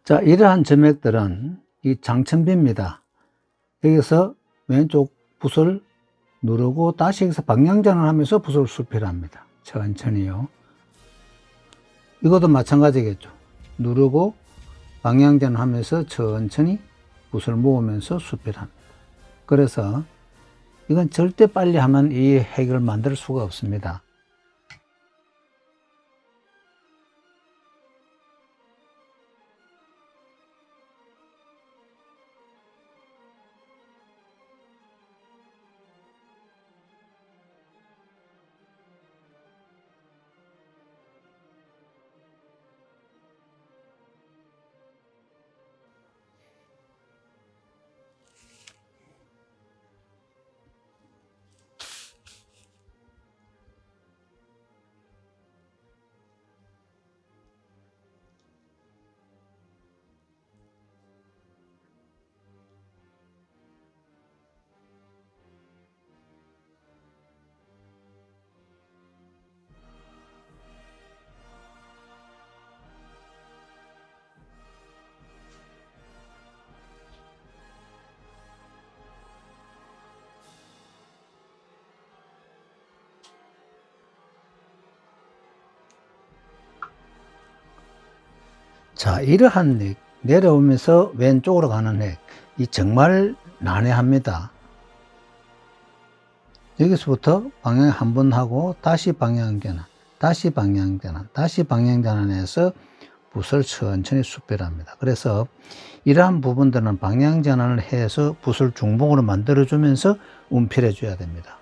자, 이러한 점액들은 이 장천비입니다. 여기서 왼쪽 붓을 누르고 다시 여기서 방향전환을 하면서 붓을 수필합니다. 천천히요. 이것도 마찬가지겠죠. 누르고 방향전환하면서 천천히 붓을 모으면서 수필합니다. 그래서 이건 절대 빨리 하면 이 핵을 만들 수가 없습니다. 자, 이러한 핵, 내려오면서 왼쪽으로 가는 핵, 이 정말 난해합니다. 여기서부터 방향 한 번 하고 다시 방향전환, 다시 방향전환, 다시 방향전환해서 붓을 천천히 수필합니다. 그래서 이러한 부분들은 방향전환을 해서 붓을 중봉으로 만들어주면서 운필해 줘야 됩니다.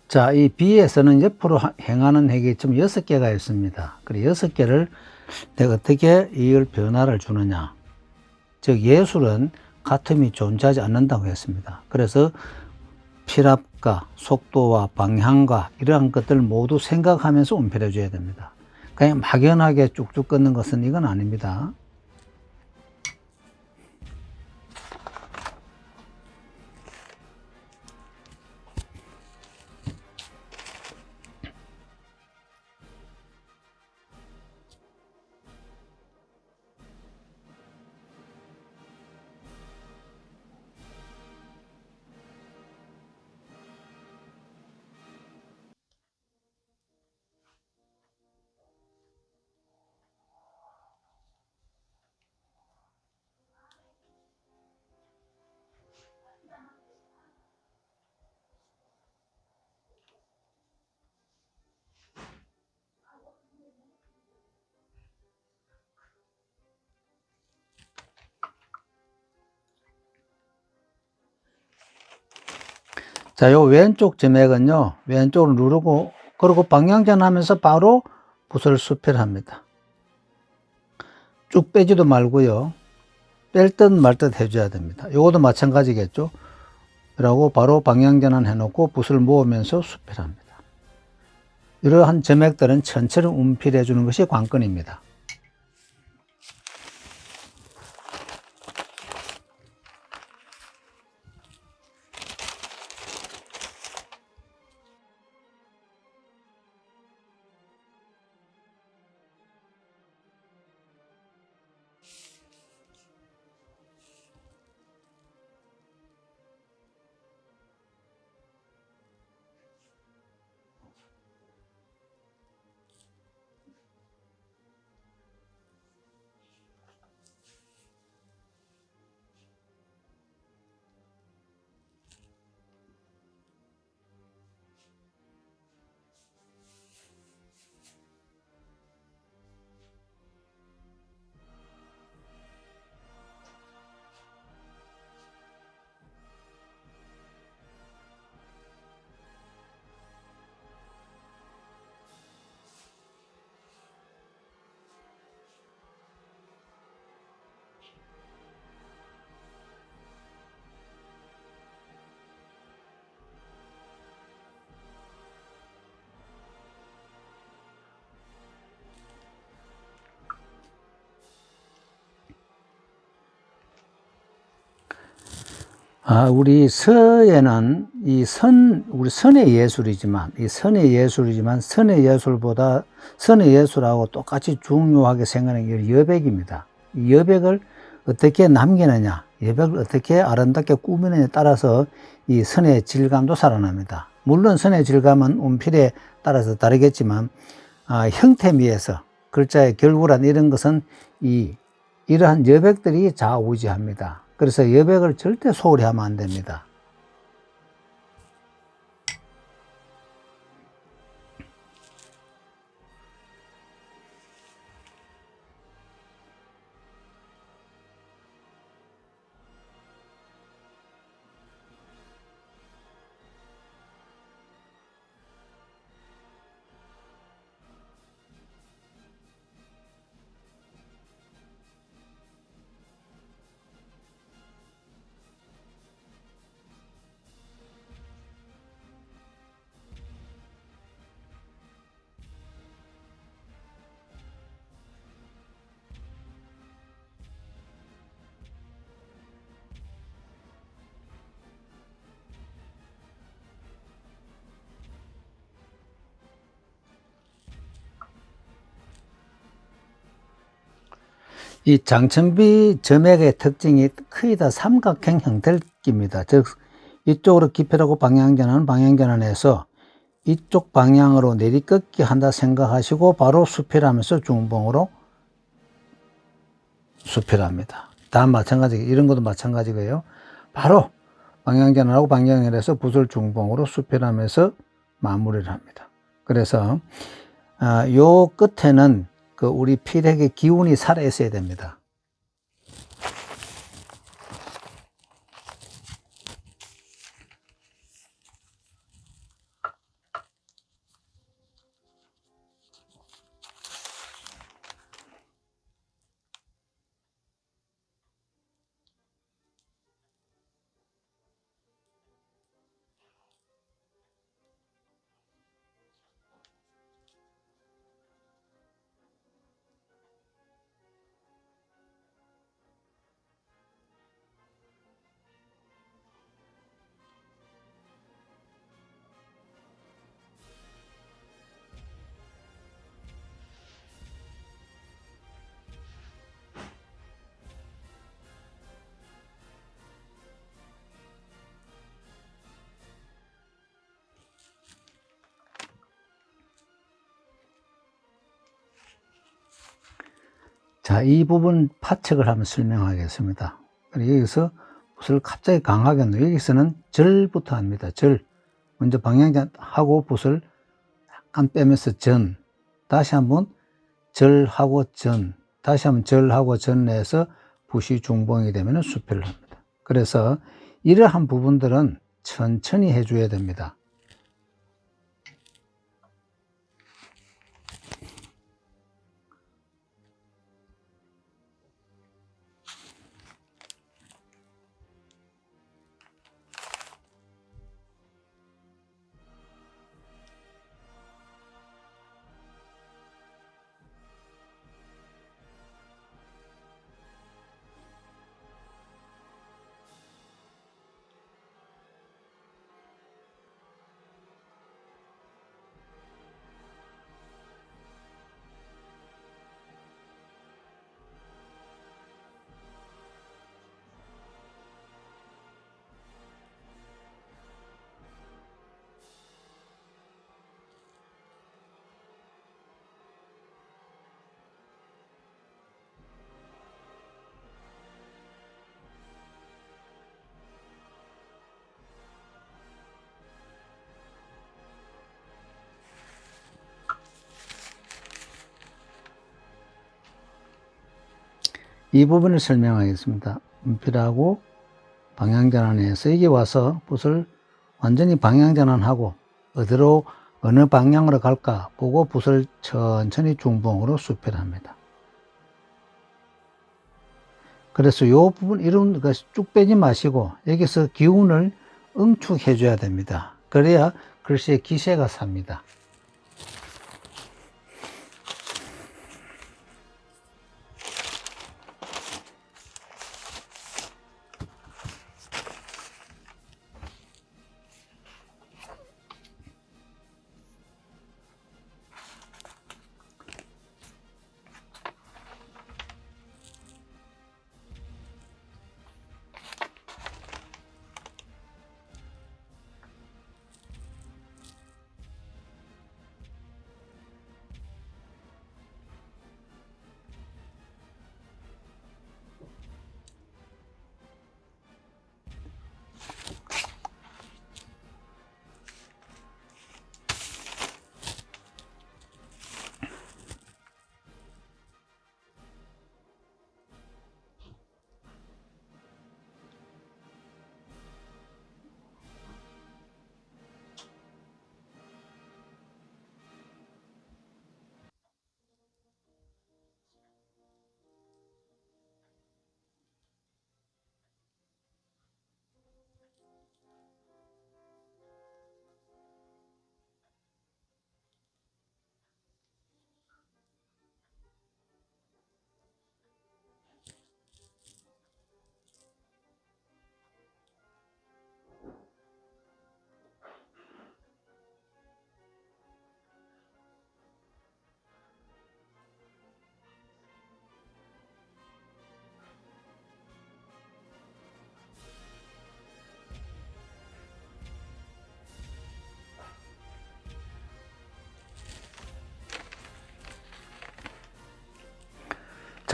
자, 이 B에서는 옆으로 행하는 핵이 좀 6개가 있습니다. 그리고 6개를 내가 어떻게 이걸 변화를 주느냐. 즉, 예술은 같음이 존재하지 않는다고 했습니다. 그래서 필압과 속도와 방향과 이러한 것들을 모두 생각하면서 운필해 줘야 됩니다. 그냥 막연하게 쭉쭉 끊는 것은 이건 아닙니다. 자, 요 왼쪽 점액은요, 왼쪽으로 누르고, 그리고 방향전하면서 바로 붓을 수필합니다. 쭉 빼지도 말고요. 뺄 듯 말 듯 해줘야 됩니다. 요것도 마찬가지겠죠. 그러고 바로 방향전환 해놓고 붓을 모으면서 수필합니다. 이러한 점액들은 천천히 운필해 주는 것이 관건입니다. 우리 서에는 우리 선의 예술이지만, 선의 예술보다, 선의 예술하고 똑같이 중요하게 생각하는 게 여백입니다. 이 여백을 어떻게 남기느냐, 여백을 어떻게 아름답게 꾸미느냐에 따라서 이 선의 질감도 살아납니다. 물론 선의 질감은 운필에 따라서 다르겠지만, 형태미에서 글자의 결구란 이런 것은 이러한 여백들이 좌우지합니다. 그래서 여백을 절대 소홀히 하면 안 됩니다. 이 장천비 점액의 특징이 거의 다 삼각형 형태입니다. 즉 이쪽으로 기필하고 방향전환해서 이쪽 방향으로 내리꺾기 한다 생각하시고 바로 수필하면서 중봉으로 수필합니다. 다 마찬가지, 이런 것도 마찬가지고요. 바로 방향전환하고 방향전환해서 붓을 중봉으로 수필하면서 마무리를 합니다. 그래서 요 끝에는 우리 필핵의 기운이 살아 있어야 됩니다. 자, 이 부분 파측을 한번 설명하겠습니다. 여기서 붓을 갑자기 강하게 넣어요. 여기서는 절부터 합니다. 절. 먼저 방향전하고 붓을 약간 빼면서 전. 다시 한번 절하고 전. 다시 한번 절하고 전내서 붓이 중봉이 되면 수필을 합니다. 그래서 이러한 부분들은 천천히 해줘야 됩니다. 이 부분을 설명하겠습니다. 운필하고 방향전환해서 여기 와서 붓을 완전히 방향전환하고 어느 방향으로 갈까 보고 붓을 천천히 중봉으로 수필합니다. 그래서 이 부분 이런 거 쭉 빼지 마시고 여기서 기운을 응축해 줘야 됩니다. 그래야 글씨의 기세가 삽니다.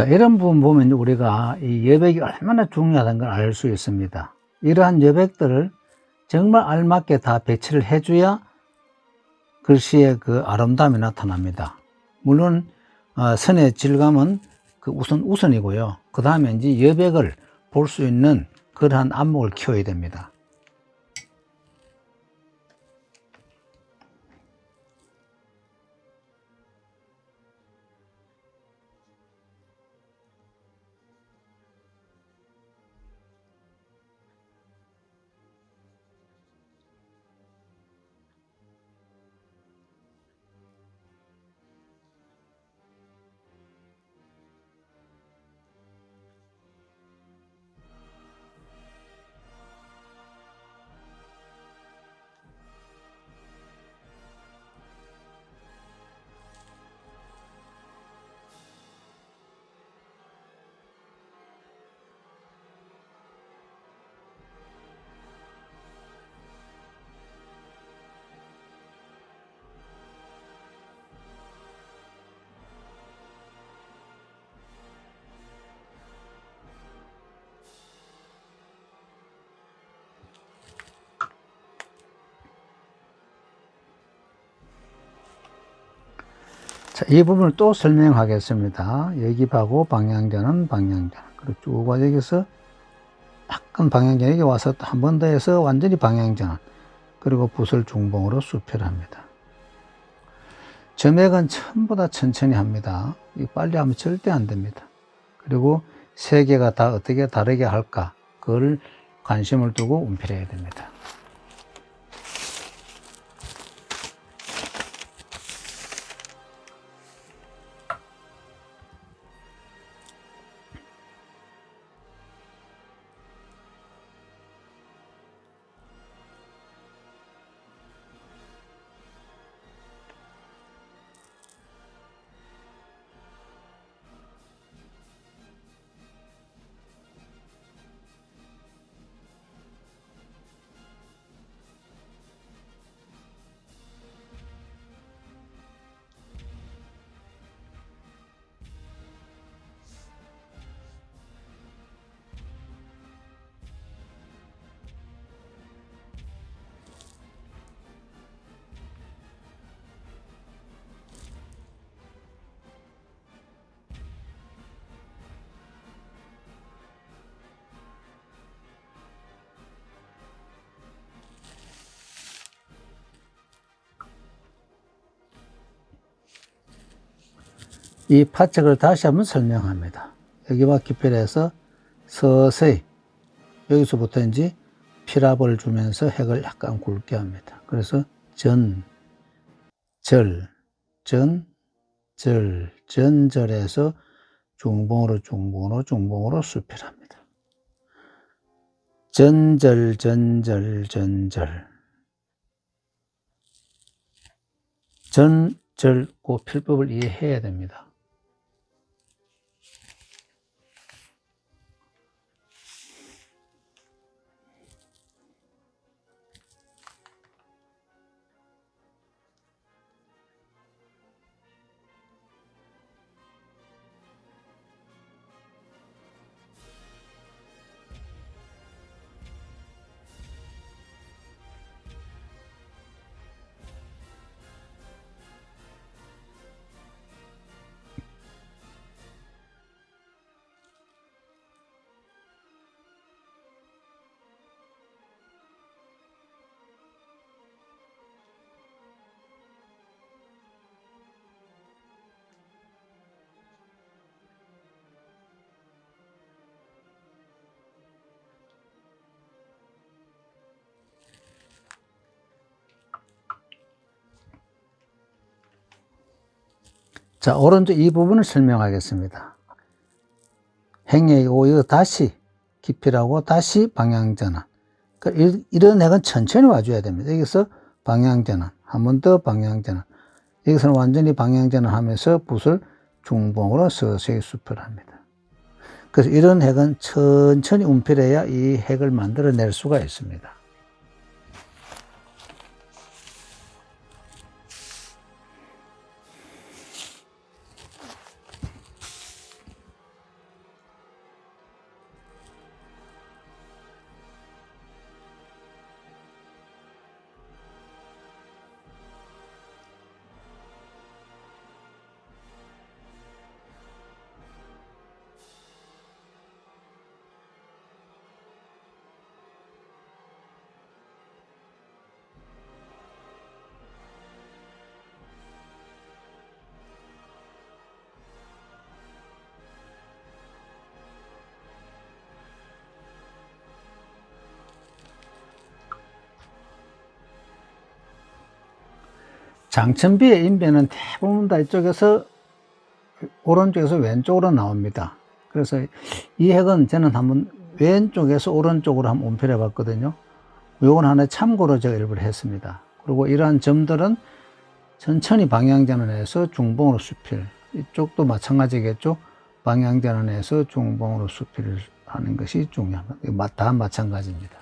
자, 이런 부분 보면 우리가 이 여백이 얼마나 중요하다는 걸 알 수 있습니다. 이러한 여백들을 정말 알맞게 다 배치를 해줘야 글씨의 그 아름다움이 나타납니다. 물론 선의 질감은 그 우선이고요. 그 다음에 이제 여백을 볼 수 있는 그러한 안목을 키워야 됩니다. 자, 이 부분을 또 설명하겠습니다. 여기하고 방향전환, 그리고 쭉 와서 여기서 약간 방향전, 여기 와서 한 번 더 해서 완전히 방향전환. 그리고 붓을 중봉으로 수필합니다. 점액은 전부 다 천천히 합니다. 빨리 하면 절대 안 됩니다. 그리고 세 개가 다 어떻게 다르게 할까? 그걸 관심을 두고 운필해야 됩니다. 이 파책을 다시 한번 설명합니다. 여기와 기필해서 서서히 여기서부터 이제 필압을 주면서 핵을 약간 굵게 합니다. 그래서 전절에서 중봉으로 수필합니다. 전절. 그 필법을 이해해야 됩니다. 자, 오른쪽 이 부분을 설명하겠습니다. 행액이고, 이거 다시 기필하고, 다시 방향전환. 이런 액은 천천히 와줘야 됩니다. 여기서 방향전환. 한 번 더 방향전환. 여기서는 완전히 방향전환 하면서 붓을 중봉으로 서서히 수필합니다. 그래서 이런 핵은 천천히 운필해야 이 핵을 만들어낼 수가 있습니다. 장천비의 인배는 대부분 다 이쪽에서 오른쪽에서 왼쪽으로 나옵니다. 그래서 이 핵은 저는 한번 왼쪽에서 오른쪽으로 한번 운필해 봤거든요. 요건 하나 참고로 제가 일부러 했습니다. 그리고 이러한 점들은 천천히 방향전환해서 중봉으로 수필, 이쪽도 마찬가지겠죠. 방향전환해서 중봉으로 수필을 하는 것이 중요합니다. 다 마찬가지입니다.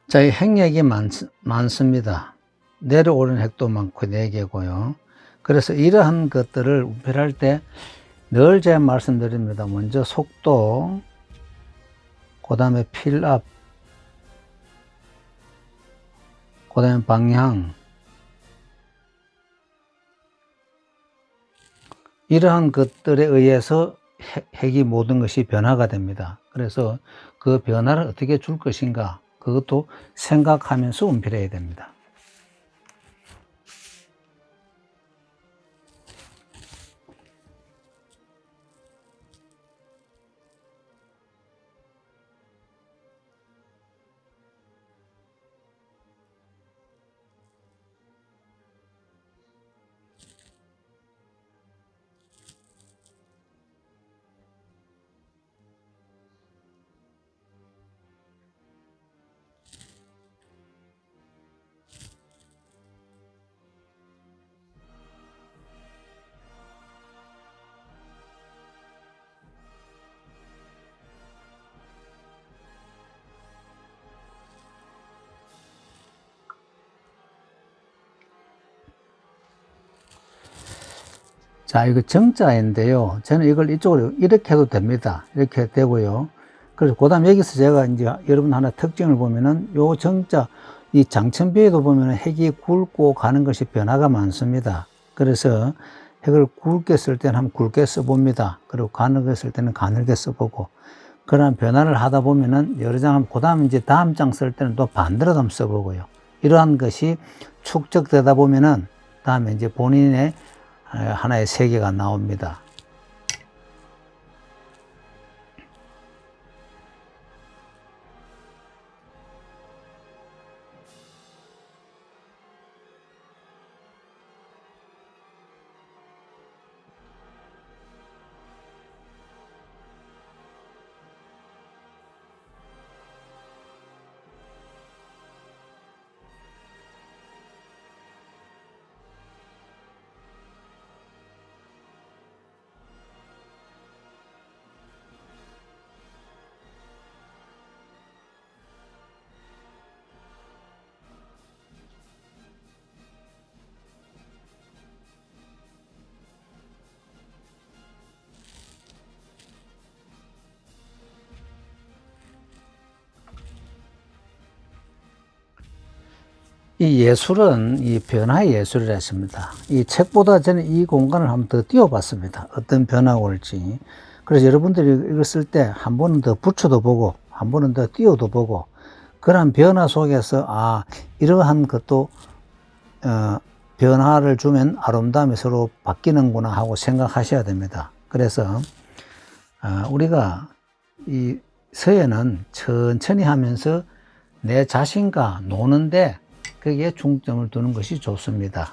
자, 이 핵력이 많습니다. 내려오는 핵도 많고 4개고요. 그래서 이러한 것들을 운필할 때 늘 제가 말씀드립니다. 먼저 속도, 그 다음에 필압, 그 다음에 방향, 이러한 것들에 의해서 핵이 모든 것이 변화가 됩니다. 그래서 그 변화를 어떻게 줄 것인가, 그것도 생각하면서 운필해야 됩니다. 자, 이거 정자인데요. 저는 이걸 이쪽으로 이렇게 해도 됩니다. 이렇게 되고요. 그래서 그 다음 여기서 제가 이제 여러분 하나 특징을 보면은 요 정자, 이 장천비에도 보면은 핵이 굵고 가는 것이 변화가 많습니다. 그래서 핵을 굵게 쓸 때는 한번 굵게 써봅니다. 그리고 가늘게 쓸 때는 가늘게 써보고, 그런 변화를 하다 보면은 여러 장 하면 그 다음 이제 다음 장 쓸 때는 또 반대로 한번 써보고요. 이러한 것이 축적되다 보면은 다음에 이제 본인의 하나의 세계가 나옵니다. 이 예술은 이 변화의 예술이라 했습니다. 이 책보다 저는 이 공간을 한번 더 띄워봤습니다. 어떤 변화가 올지. 그래서 여러분들이 이걸 쓸 때 한 번은 더 붙여도 보고, 한 번은 더 띄워도 보고, 그런 변화 속에서, 이러한 것도, 변화를 주면 아름다움이 서로 바뀌는구나 하고 생각하셔야 됩니다. 그래서, 우리가 이 서예는 천천히 하면서 내 자신과 노는데 거기에 중점을 두는 것이 좋습니다.